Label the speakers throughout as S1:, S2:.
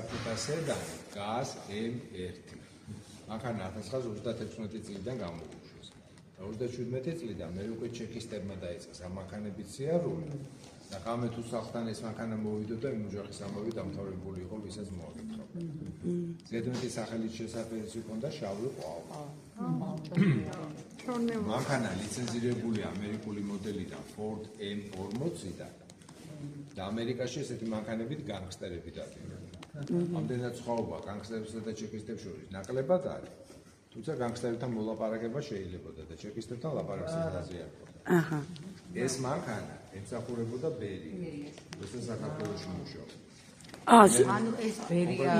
S1: საფრთა სედანი გას M1. მანქანა 1936 წლიდან გამოუშვეს. 37 წლიდან მე უკვე ჩეკისტებმა დაიწყეს ამ მანქანების სიარული. და ღამე თუ სახლთან ეს მანქანა მოვიდოდა, იმ ოჯახის ამბავი დამთავრებული იყო, ვისაც მოაკითხა. ზედმეტი სახელით შესაძლებელი ჰქონდა შავი ყვავა. მანქანა ლიცენზირებული ამერიკული მოდელიდან Ford M40-დან და ამერიკაში ესეთი მანქანებით განგსტერები დადიან. ამდენად სხვაობა განგსტერებსა და ჩეკისტებს შორის ნაკლებად არის. თუმცა განგსტერებთან მოლაპარაკება შეიძლებოდა და ჩეკისტებთან ლაპარაკს აზრიანებდა. ეს მანქანა ემსახურებოდა ბერიას, როცა საქართველოში მუშაობდა.
S2: ანუ ეს ბერია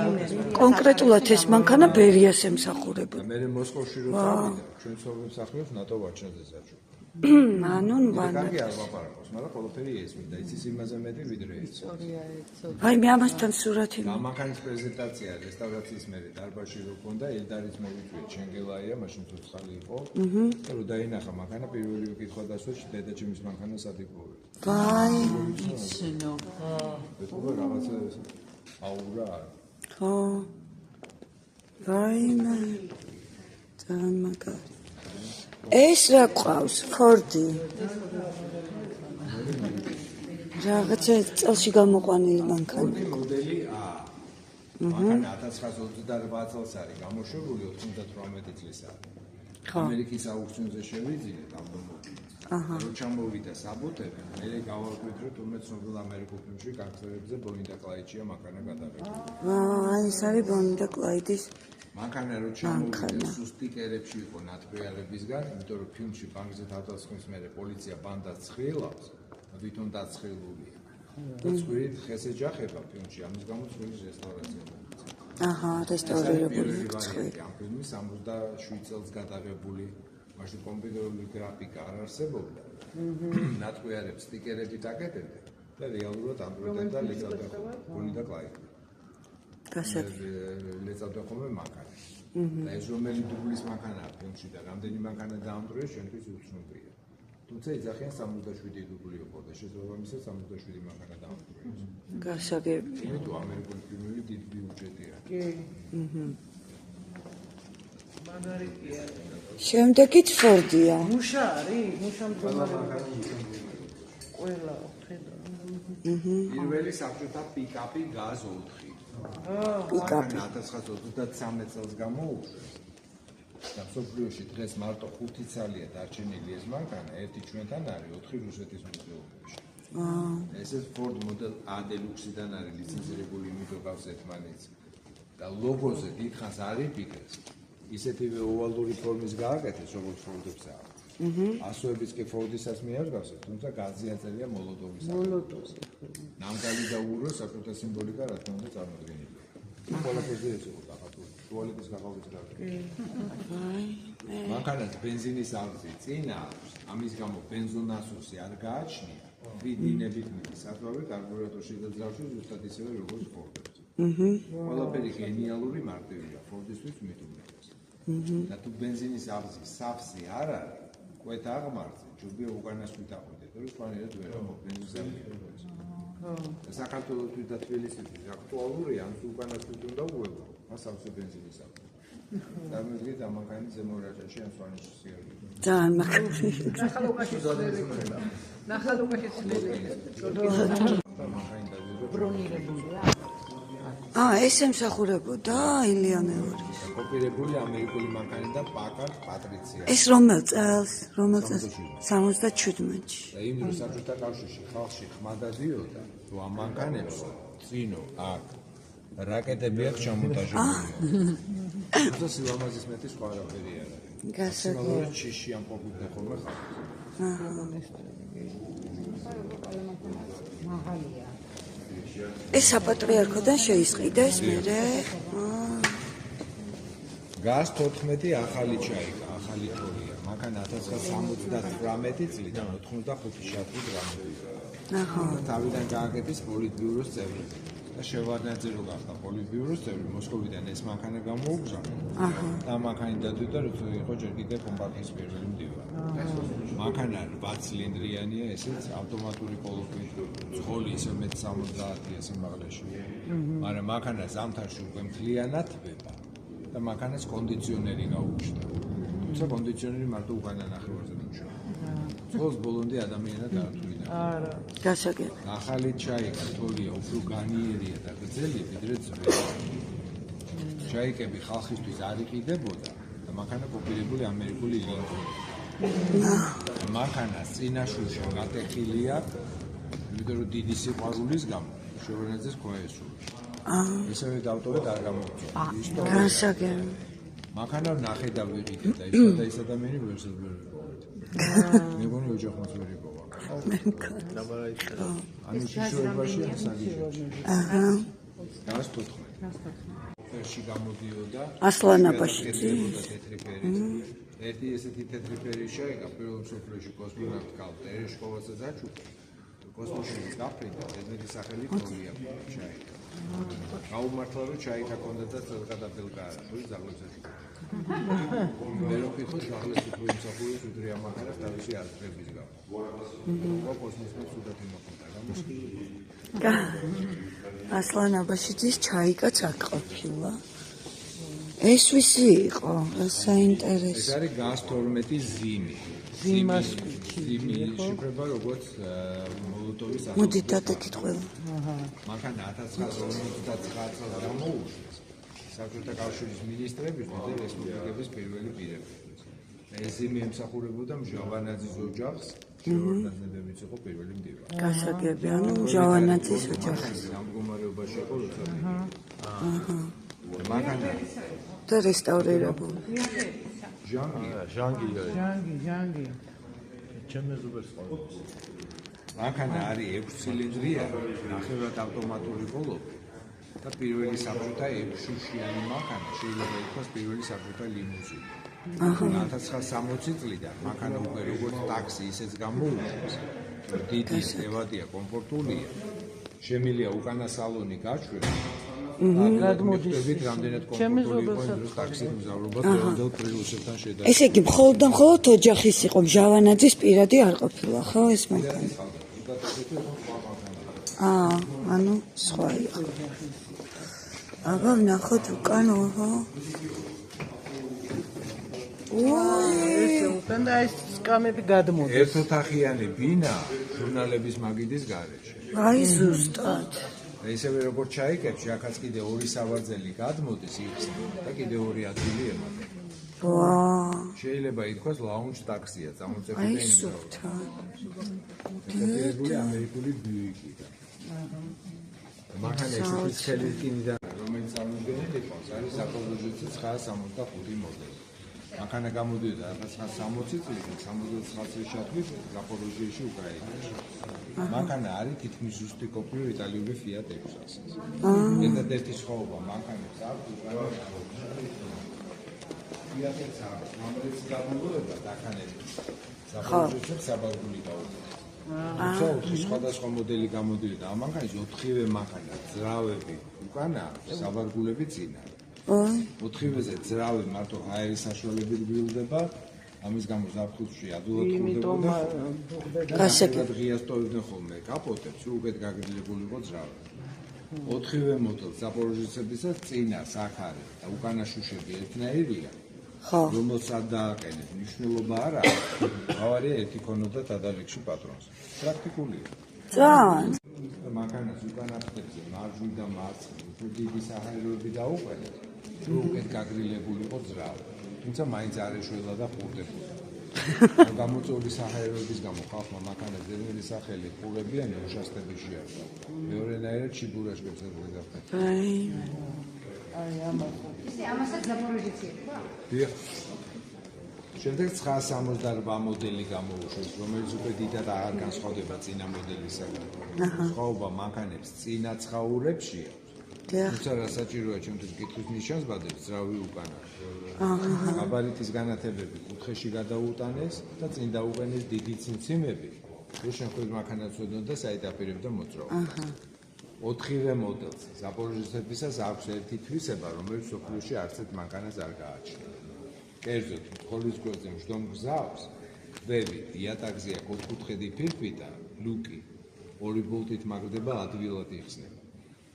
S2: კონკრეტულად ეს მანქანა ბერიას ემსახურებოდა.
S1: მე მოსკოვში რო წავიდა, ჩვენ ცხოვრობთ სახლებს ნატო ვაჩნაძე საჩუქრ.
S2: ანუ
S1: კარგი არ ვაპარაკოს, მაგრამ ყველაფერი ესმის და იცის იმაზე მეტი ვიდრე ეს.
S2: აი მე ამასთან სურათი.
S1: მანქანის პრეზენტაცია რესტავრაციის მერე დარბაზში რო ქონდა, ელდარის მოვიწვიეთ, ჩენგელაია, მაშინ ცოცხალი იყო. რო დაინახა მანქანა, პირველი უკითხვა დასვეს, დედაჩემის მანქანა სად იპოვე.
S2: ვაი,
S3: იცნო.
S1: ეთქობა რაღაცა აურა.
S2: ხო. ვაიმე. ძალიან მაგარი. ეს რა ყავს? ფორდი. რაღაცა წელში გამოყვანილი მანქანა.
S1: მოდელი A. მანქანა 1928 წელს არის გამოშვებული 98 წლის არის. ამერიკის აუქციონზე შევიძინეთ ამ მომენტს. რო ჩამოვიდა საბუთები, მე გავარკვით, რომ თურმე ცნობილ ამერიკულ ფილმში განგსტერებზე ბონი და კლაიდია მანქანა გადაღებული.
S2: აი ეს არის ბონი და კლაიდის
S1: მანქანა რო ჩამოვიდა სუსტიკერებში იყო ნათქვიარებისგან, იმიტომ რომ ფილმში ბანკზე თავდასხმის მერე პოლიცია ბანდას ცხილავს, თვითონ დაცხილულია. და ცხვირით ხეს ეჯახება ფილმში, ამის გამო ცხვირის რესტავრაცია მოიწია.
S2: რესტავრირებული ცხვირი.
S1: ამ ფილმი 67 წელს გადაღებული, მაშინ კომპიუტერული გრაფიკა არ არსებობდა. ნათქვიარებს სტიკერები დაკეტებდა და რეალურად ამბროდებდა ბონი და კლაიდი. ლეწავდა ხოლმე მანქანა. და ეს რომელი დუბლის მანქანაა ფილმში და რამდენი მანქანა დაამტვრიეს ჩვენთვის უცნობია. თუმცა იძახიან 67 დუბლი იყო და შესაბამისად 67 მანქანა დაამტვრიეს.
S2: გასაგები.
S1: იმიტომ ამერიკული ფილმები დიდი ბიუჯეტია.
S3: კი. მაგარია.
S2: შემდეგიც ფორდია.
S3: მუშა არის? მუშა მდგომარეობა. ყველა ხედა.
S1: პირველი საბჭოთა პიკაპი გაზ 4.
S2: პიკაპი
S1: 1923 წელს გამოუშვეს. და მსოფლიოში დღეს მარტო 5 ცალია დარჩენილი ეს მანქანა, ერთი ჩვენთან არის, 4 რუსეთის მუზეუმში. ეს Ford Model A Deluxe-დან არის ლიცენზირებული, იმიტომ გავს ერთმანეთს. და ლოგოზე დიდხანს არ იფიქრეს. ისეთივე ოვალური ფორმის გააკეთეს, როგორც Ford-ებს აქვს. ასოებიც კი Ford-ისაც მიარგავსეთ, თუმცა გაზიაწერია მოლოტოვის. ნამგალი და ურო საკუთარ სიმბოლიკა რა თქმა უნდა წარმოადგენილია. ყველაფერზე ეს იყო დახატული. ტუალეტის გაღავლის გარდა. მანქანას ბენზინის აღზი წინა აქვს, ამის გამო ბენზონასოსი არ გააჩნია. დინებით მიდის საფრავე კარბურატორში და ძრავში ზუსტად ისევე როგორც Ford-ებს. ყველაფერი გენიალური მარტივია, Ford-ისთვის მithumetes. და თუ ბენზინის აღზი სავსე არ არის, კვეთ აღმართზე, ჯობია უკანასკნით აღვიდეთ, რომ სვანერად ვერ აღვ ბენზინს არ მიიღებს. საქართველოსთვის და თბილისისთვის აქტუალურია, ან უკანასკნით უნდა უებო, მას სავსე ბენზინის აქვს. წარმოიდგინეთ ამ მანქანის ზემორაჭაში ან სვანეთში სიარული.
S2: ძალიან მაგარი.
S3: ნახალუკაში ცდელი. ბრონირებულია.
S2: ეს ემსახურებოდა ილია მეორის.
S1: კოპირებული ამერიკული მანქანიდან პაკარტ პატრიცია.
S2: ეს რომელ წელს? 77-ში.
S1: და იმ დროს საბჭოთა კავშირში ხალხში ხმა დადიოდა, რომ ამ მანქანებს წინო აქ რაკეტები აქვს ჩამონტაჟებული. თუმცა სილამაზის მეტი სხვა არაფერი არ არის.
S2: გასაგები.
S1: ჩიში ამ ყოფილდა ხოლმე ხალხი.
S3: მაღალია.
S2: ეს საპატრიარქოდან შეისყიდეს მერე.
S1: გას 14 ახალი ჩაიგა, ახალი თორია. მანქანა 1979 წლიდან 85 შაბათი გამოვიდა. თავიდან გააკეთეს პოლიტბიუროს წევრები. და შევარდნაძე რო გახდა პოლიტბიუროს წევრი, მოსკოვიდან ეს მანქანა გამოუგზავნა. და მანქანა დადოდა, როცა იყო ჯერ კიდევ კომპარტიის პირველი მდივანი. მანქანა 8 ცილინდრიანია, ესეც ავტომატური კოლოფით, ძღოლი ისე მეტ 70-ია სიმაღლეში. მაგრამ მანქანა ზამთარში უკვე მთლიანად თბება და მანქანას კონდიციონერი გაუჩნდა. თუმცა კონდიციონერი მარტო უკანა ნახევარზე მუშაობს. ძღოლს ბოლომდე ადამიანად არ თვლიდა.
S3: არა.
S2: გასაგები.
S1: ახალი ჩაიკა თოლია უფრო განიერია და გრძელი ვიდრე ძველი. ჩაიკები ხალხისთვის არ იყიდებოდა და მანქანა კოპირებული ამერიკული ლინკონი. მანქანას წინაშულში გატეხილია, იმიტომ რომ დიდი სიყვარულის გამო შევარდნაძეს ქოესურა. ისევე დავტოვეთ არ გამოგწონა.
S2: გასაგები.
S1: მანქანა ნახე და ვიყიდე და ის და ის ადამიანი ვერს ვერ მეგონი ოჯახმაც ვერ იპოვა. ანუ შიშროებაში ასაგიჟოში. გასტოთხმე. ფერში გამოდიოდა.
S2: ასლანაბაში.
S1: თეთრი ფერი. ერთი ესეთი თეთრი ფერი შეიკა პირველ მსოფლიოში კოსმონავტ კალტერეშკოვასაც აჩუქა. კოსმოსში გაფრინდა ესეთი სახელი თოლია ჩაიკა. გაუმართლა რომ ჩაიკა კონდა და წელკადაბელკა არა, თუ ზაღლებს მე რო ფიქრო ჟაღლეს უფრო იმსახურებს ვიდრე ამ მანქანას თავისი აზრების გამო. კოსმოსმა სულად იმოხდა
S2: ასლანაბაშიძის ჩაიკაც არ ყოფილა. ეს ვისი იყო? საინტერესო.
S1: ეს არის GAZ-12 ზიმი. ზიმი შიფრება როგორც მოლოტოვის ახალ.
S2: მოდით დაგეკითხველა.
S1: მანქანა 1959 წელს გამოუშვა. საბჭოთა კავშირის მინისტრებისთვის და რესპუბლიკების პირველი პირები. ეს ზიმი ემსახურებოდა მჟავანაძის ოჯახს. შევარდნაძეებიც იყო პირველი მდივანი.
S2: გასაგები, ანუ მჟავანაძის ოჯახი.
S1: ამ მდგომარეობაში იყო როცა მანქანა
S2: და რესტავრირებული.
S1: ჟანგი
S3: ჟანგი.
S1: მანქანა არის 6 ცილინდრია, ნახევრად ავტომატური კოლოფი და პირველი საბჭოთა 6-შუშიანი მანქანა, შეიძლება ითქვას პირველი საბჭოთა ლიმუზინი. 1960 წლიდან მანქანა უკვე როგორც ტაქსი ისეც გამოუშვეს. დიდი, ევადია, კომფორტულია. შემილია უკანა სალონი გაჩვევა. გადმოდის რამდენად კომფორტული იყო იმ ტაქსის მგზავრობა დღევანდელ პრიუსებთან შედარებით.
S2: ესე იგი, მხოლოდ და მხოლოდ ოჯახის იყო, მჟავანაძის პირადი არ ყოფილა, ხო ეს მანქანა? ანუ სხვა იყო. აბა ვნახოთ უკან, ოჰო.
S3: თან და ეს სკამები გადმოდის.
S1: ერთოთახიანი ბინა ჟურნალების მაგიდის გარეშე.
S2: აი ზუსტად.
S1: ისევე როგორც ჩაიკებში, აქაც კიდე ორი სავარძელი გადმოდის იხსნა და კიდე ორი ადგილი ემატება. შეიძლება ითქვას ლაუნჯ ტაქსია, წამოწებული
S2: აი
S1: იმდროინდელი.
S2: ზუსტად.
S1: დაპირებული ამერიკული ბიუიკიდან. მანქანა ისეთი ცხელი რკინიდან, რომელიც წარმოდგენილი იყო, არის ზაპოროჟიეცის 965 მოდელი. მანქანა გამოდიოდა 1960 წლიდან 79 წლის ჩათვლით ზაპოროჟიეში უკრაინაში. მანქანა არის თითქმის ზუსტი კოპია იტალიური Fiat 600-ის. ერთადერთი სხვაობა მანქანებს აქვს Fiat 600, რომელიც გამოიყენება დაქანებით. ზაპოროჟიეში საბაგული გაუწია. თუმცა ოთხი სხვადასხვა მოდელი გამოდიოდა. ამ მანქანის 4-ვე მანქანა ძრავები უკანა, საბაგულები წინა. 4-ვეზე ძრავი მარტო აერის საშუალებით გვილდება. ამის გამო ზაფხულში ადვილად ხურდებოდა. გასაგებად ღია სტოვებდნენ ხოლმე კაპოტებს, უკეთ გაგრძელებული იყო ძრავი. 4-ვე მოდელს ზაპოროჟიეცებისაც წინა საქარი და უკანა შუშები ერთნაირია. რომელსაც დააყენეთ, მნიშვნელობა არ აქვს. ავარია ერთი ქონოდა დადალექში პატრონს. პრაქტიკულია.
S2: ძალიან.
S1: მანქანას უკანა ფრთებზე მარჯვნივ და მარცხნივ უფრო დიდი საჰაეროები დაუყენეთ. უკეთ გაგრილებული იყო ძრავი. თუმცა მაინც არ ეშველა და ხურდებოდა. გამოწვეული საჰაეროების გამო ხალხმა მანქანას ძირითადი სახელი ყურებიანი უშასტები შეარყა. მეორენაირად ჩიბურაშკებს ეძებდა.
S4: ამასაც ზაპოროჟიეცია ხო?
S1: დიახ. შემდეგ 968 მოდელი გამოუშვეს, რომელიც უკვე დიდად აღარ განსხვავდება წინა მოდელისაგან. სხვაობა მანქანებს წინა ცხაურებში აქვს. თუმცა რა საჭიროა ჩემთვის კითხვის ნიშანს ბადებს ძრავი უკანა. გაბარიტის განათებები კუთხეში გადაუტანეს და წინ დაუყენეს დიდი ციმციმები. რო შენ ხვდები მანქანას ოდნო და საით აპირებდა მოძრაობა. 4-ვე მოდელს ზაპოროჟიესთვისაც აქვს ერთი თვისება, რომელიც სოფლიოში არც ერთ მანქანას არ გააჩნია. კერძოდ, მხოლოდ გვერდზე მждом გზავს, ქვევი, იატაკზეა ოთხკუთხედი ფირფიტა და ლუკი 2 ბოლტით მაგდება ადვილად იხსნება.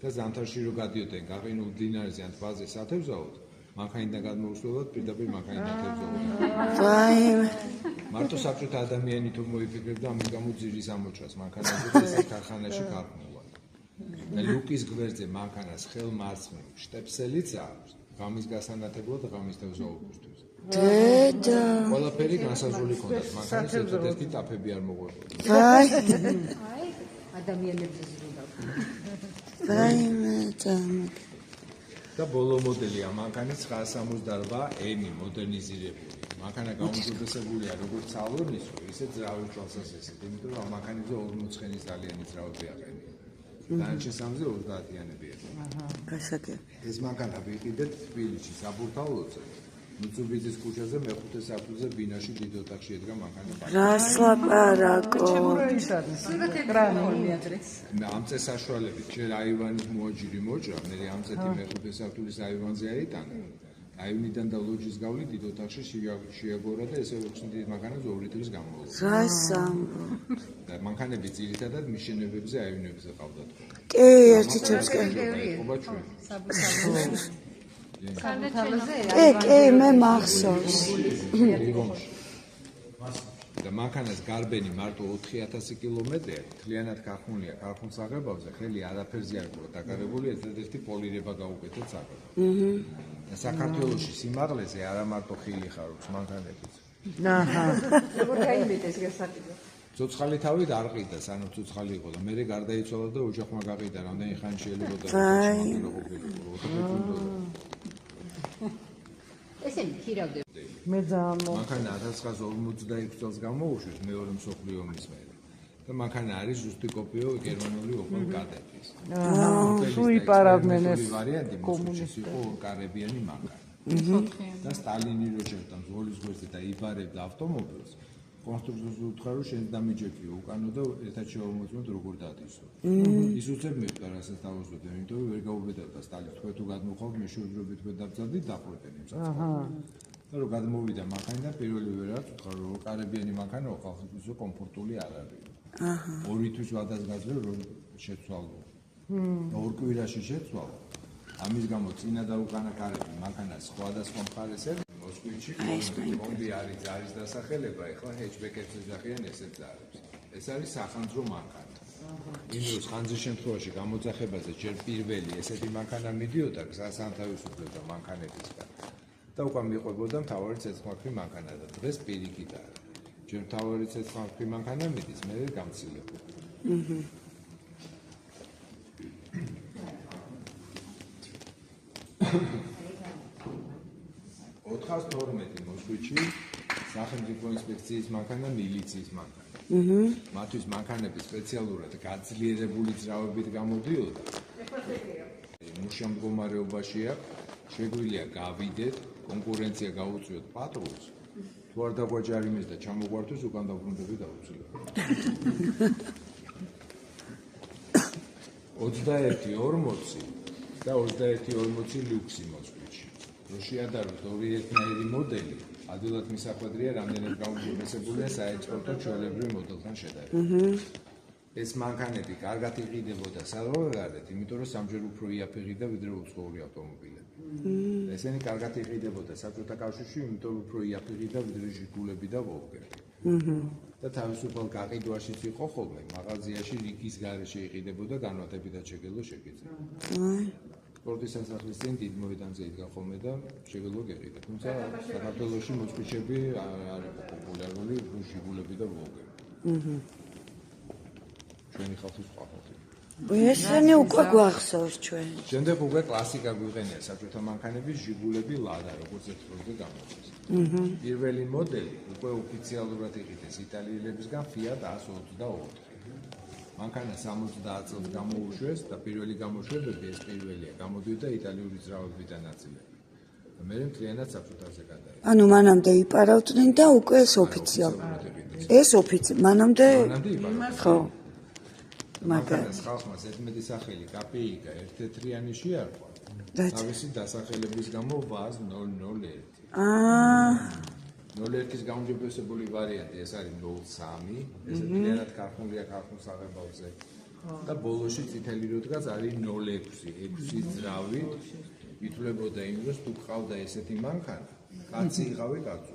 S1: და ზამთარში რო გადიოდნენ გაყინულ მდინარეზე ან ტბაზე სათევზაოდ, მანქანიდან გადმოუსვლელად პირდაპირ მანქანიდან თევზაოდნენ.
S2: ვაიმე.
S1: მარტო საბჭოთა ადამიანი თუ მოიფიქრებდა ამის გამო ძირის ამოჭრას მანქანაზე და ეს ქარხანაში გარყნულად. და ლუკის გვერდზე მანქანას ხელმარცხნივ შტეპსელიც აქვს, ღამის გასანათებლად და ღამის თევზაობისთვის.
S2: დედა.
S1: ყველაფერი განსაზღვრული ჰქონდათ, მანქანის ერთადერთი ტაფები არ მოგვეყოდა.
S2: ვაი.
S4: აი, ადამიანებზე ზრუნავ.
S2: ვაიმე ძამა.
S1: და ბოლო მოდელია მანქანის 968M მოდერნიზირებული. მანქანა გაუმჯობესებულია როგორც სალონის, ისე ძრავის თვალსაზრისით, იმიტომ რომ ამ მანქანებზე 40 ძალიან ძრავები აყენია. დანარჩენ სამზე 30-იანები ეწევა.
S2: გასაგები.
S1: ეს მანქანა ვიყიდეთ თბილისში, საბურთალოზე. მუცუბიძის ქუჩაზე მეხუთე სართულზე ბინაში დიდ ოთახში ედგა მანქანა.
S2: რას ლაპარაკო?
S3: ის არის კრანი.
S1: ამ წეს საშუალებით ჯერ აივანის მოაჯირი მოჭრა, მე ამ წეთი მეხუთე სართულის აივანზე აიტანა. აივნიდან და ლოჯის გავლით დიდ ოთახში შეაგორა და ესე უხსნით მანქანას 2 ლიტრის გამოვიდა.
S2: რას ამბო?
S1: და მანქანები ძირითადად მიშენებებზე აივნებზე ყავდათ.
S2: კი, ერთი წელს კი.
S1: ყობა ჩვენ.
S2: კი, მე მახსოვს.
S1: რიგონში. და მანქანას გარბენი მარტო 4000 კილომეტრია, მთლიანად ქარხნულია ქარხნის აღებავზე, ხელი არაფერზე არ ყო დაკარებული, ერთადერთი პოლირება გაუკეთეთ საკუთარ. და საქართველოში სიმაღლეზე არა მარტო ხილი ხარობს მანქანებიც.
S3: აჰა.
S4: როგორ გაიმეტეს გასაკეთო?
S1: ცოცხალი თავით არ ყიდა, სანამ ცოცხალი იყო და მერე გარდაიცვალა და ოჯახმა გაყიდა, რამდენი ხანი შეიძლება და მანქანა ყოფილიყო.
S4: ესენი ხირავდნენ.
S3: მე ძამო.
S1: მანქანა 1946 წელს გამოუშვეს მეორე მსოფლიო ომის მერე. და მანქანა არის ზუსტი კოპიო გერმანული ოპელ კადეტის.
S3: თუ იპარავდნენ ეს
S1: ვარიანტი კომუნისტი იყო ორკარებიანი მანქანა. და სტალინი რო შეხვდა ზოლის გვერდზე და იბარებდა ავტომობილს, კონსტრუქტორს უთხრა რომ შენ დამიჯექიო უკანო და ერთად შევამოწმოთ როგორ დადისო. ის უცებ მეყდა რასაც დავუშვებდი, იმიტომ რომ ვერ გაუბედავდა სტალინს, თქვენ თუ გადმოხვალთ მე შეუძლებთ თქვენ დაბძალდით დაყურებენ იმ საწყობად. და რომ გადმოვიდა მანქანიდან პირველი ვერაც უთხრა რომ ორკარებიანი მანქანა ხალხისთვის კომფორტული არ არის. ორი თვის ვადასგაზრდე რომ შეცვალო. ორ კვირაში შეცვალო. ამის გამო წინა და უკანა კარები მანქანას სხვადასხვა მხარეს ერქვა. მოსკოვში კომბი არის დასახელება, ეხლა ჰეჩბეკებს ეძახიან ესეც არის. ეს არის სახანძრო მანქანა. იმის ხანძრის შემთხვევაში გამოძახებაზე ჯერ პირველი ესეთი მანქანა მიდიოდა გზას ანთავისუფლებდა მანქანებისგან. და უკვე მიყვებოდა მთავარი ცეცხლმარხი მანქანა და დღეს პირიქით არის. ჯერ მთავარი ცეცხლმარხი მანქანა მიდის, მე გამცილებული. 412 მოსკოვში სახელმწიფო ინსპექციის მანქანა მილიციის მანქანა. მათთვის მანქანები სპეციალურად გაძლიერებული ძრავებით გამოდიოდა. მუშა მდგომარეობაშია, შეგვიძლია გავიდეთ, კონკურენცია გაუწიოთ პატრულს. თუ არ დაგვაჯარიმეს და ჩამოგვართვის უკან დაბრუნდები დაუწიოთ. 2140 და 2140 ლუქსი მოსკოვში. რო შეადაროთ ორი ერთნაირი მოდელი, ადვილად მისახვედრია რამდენად გაუმჯობესებულია საექსპორტო ჩვეულებრივ მოდელთან შედარებით. ეს მანქანები კარგად იყიდებოდა საზღვარგარეთ, იმიტომ რომ სამჯერ უფრო იაფიღიდა ვიდრე უცხოური ავტომობილები. ესენი კარგად იყიდებოდა საბჭოთა კავშირში, იმიტომ რომ უფრო იაფიღიდა ვიდრე ჟიგულები და ვოლგები. და თავისუფალ გაყიდვაშიც იყო ხოლმე, მაღაზიაში რიგის გარეშე იყიდებოდა განმარტებიდან შეგელო შეგიძლია. სპორტის სასახლის წინ დიდ მოედანზე იდგა ხოლმე და შეგელო გეყიდა. თუმცა საქართველოში მოსკოვში არ იყო პოპულარული ჟიგულები და ვოლგები. ჩვენი ხალხის ყვაყოთი.
S2: ესენი უკვე გვახსოვს ჩვენ.
S1: შემდეგ უკვე კლასიკა გვიყენია საბჭოთა მანქანების ჟიგულები ლადა, როგორც ერთდროულად გამოჩნდა. პირველი მოდელი უკვე ოფიციალურად იყიდეს იტალიელებისგან Fiat 124. მანქანა 70 წელს გამოუშვეს და პირველი გამოშვებები ეს პირველია, გამოდიოდა იტალიური ძრავებიდან ნაწილები. და მე მთლიანად საბჭოთაზე გადაეცა.
S2: ანუ მანამდე იპარავდნენ და უკვე ეს ოფიციალურად. ეს მანამდე
S1: მანამდე იპარავდნენ.
S2: ხო.
S1: მანქანას ხალხმა ზედმეტი სახელი კაპეიკა ერთ-ერთიანი შეარყვა. თავისი დასახელების გამო ვაზ 001. 01-ის გაუმჯობესებული ვარიანტი ეს არის 03, ეს მთლიანად ქართულია ქართულ საღებავზე. და ბოლოში წითელი როდგაც არის 06, 6 ძრავი. ითვლებოდა იმ დროს თუ ყავდა ესეთი მანქანა, კაცი იყავი კაცო.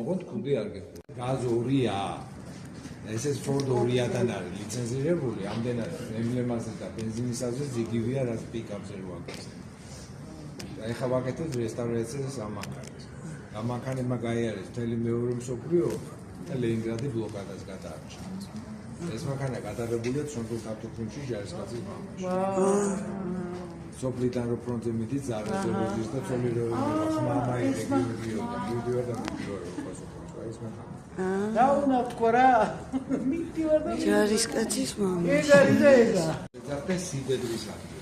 S1: ოღონდ ქუდი არ გეხო. გაზ 2-ა. ეს Ford 200-დან არის ლიცენზირებული, ამდენად ემბლემაზე და ბენზინისაზე ზიგივია რაც პიკაპზე რო აკეთებს. და ეხლა ვაკეთებ რესტავრაციას ამ მანქანას. ამ მანქანებმა გაიარეს მთელი მეორე მსოფლიო და ლენინგრადი ბლოკადას გადაარჩინეს. ეს მანქანა გადაღებულია ცნობილ ქართულში ჯარისკაცის მამაში. სოფლიდან რო ფრონტზე მიდის ზარაზეროვის და ცოლიროვის მამა ირეგიო და ვიდეო და ეს მანქანა.
S3: რა უნდა თქვა რა? მიდივარ და
S2: ჯარისკაცის მამა.
S3: ეს არის ეგა.
S1: ზარდე სიდედრის ადგილი.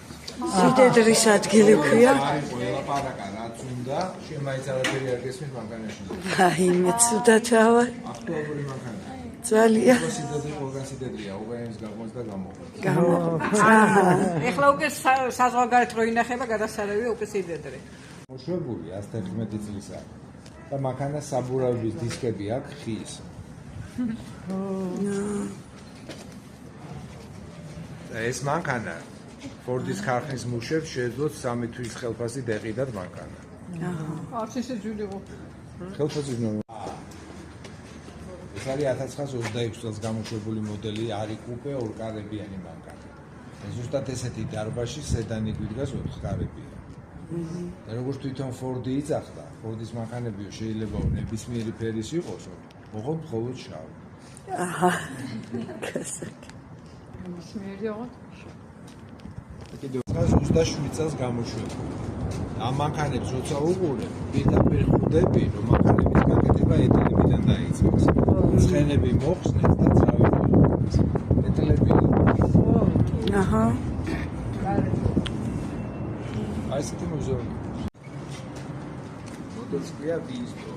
S2: სიდედრის ადგილი ქვია.
S1: არის ყველა პარაკა რაც უნდა, შემაიც არაფერი არ გესმის მანქანაში.
S2: აი, მე ცუდად ვარ.
S1: აქტუალური მანქანაა.
S2: ძალიან.
S1: სიდედრი ყველგან სიდედრია, უგაინის გაგონს და გამოყვანს.
S3: ეხლა უკვე საზღვარგარეთ რო ინახება გადასარევია უკვე სიდედრე.
S1: მოშვებული 111 წლისა და მანქანა საბურავების დისკები აქვს ხის. ეს მანქანა Ford-ის ქარხნის მუშებს შეეძლოთ 3 თვის ხელფასი დეყიდათ მანქანა.
S3: არც ისე ძვილი იყო.
S1: ხელფასის ნორმა. ეს არის 1926 წელს გამოშვებული მოდელი, არის კუპე ორკარებიანი მანქანა. ზუსტად ესეთი დარბაში სედანი გვიდგას 4 კარებია. და როგორც თვითონ Ford-ი იცახდა, Ford-ის მანქანები შეიძლება ნებისმიერი ფერის იყოს, ოღონდ მხოლოდ შავი.
S3: ნებისმიერი ოღონდ
S1: კიდევ 27 წელს გამოშვებული. ამ მანქანებს როცა უყურებ, პირდაპირ ხვდები, რომ მანქანების გაკეთება ეტელებიდან დაიწყეს. ცხენები მოხსნეს და ძრავი მოხსნეს. ეტელები.
S2: აჰა.
S1: აი ესეთი მუზეუმი. მოდელს ქვია ვიზო.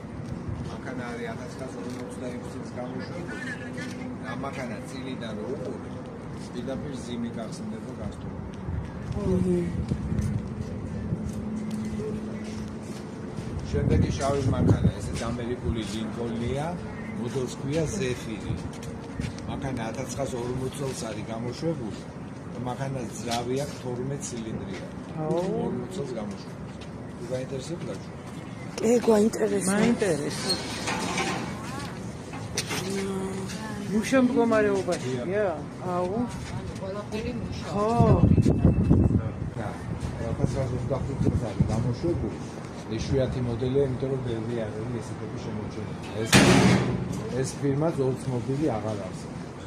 S1: მანქანა არის 1926 წელს გამოშვებული. ამ მანქანა წილიდან რო უყურებ, პირდაპირ ზიმი გახსნდება გასტოლი. შემდეგი შავი მანქანა, ესეც ამერიკული ლინკოლნია, მოდელს ქვია ზეფირი. მანქანა 1940 წელს არის გამოშვებული და მანქანა ძრავი აქვს 12 ცილინდრია. 40 წელს გამოშვებული. თუ გაინტერესებდა ჩვენ?
S2: გვაინტერესებს.
S3: მაინტერესებს. მუშა მდგომარეობაშია? აუ.
S4: ყველაფერი მუშა.
S3: ხო.
S1: და 1925 წელს არის გამოშვებული. ეშვიათი მოდელია, იმიტომ რომ ბევრი არ არის ესეთები შემორჩენილი. ეს ფირმა Oldsmobile აღარ არსებობს.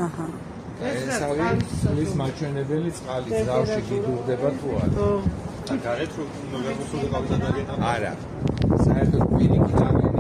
S2: აჰა.
S1: ეს არის სულის მაჩვენებელი წყალი, ძრავში გიდურდება თუ არა.
S5: და გარეთ რომ უნდა გაგოსული გავიდა დაგენა.
S1: არა. საერთოდ პირიქით არის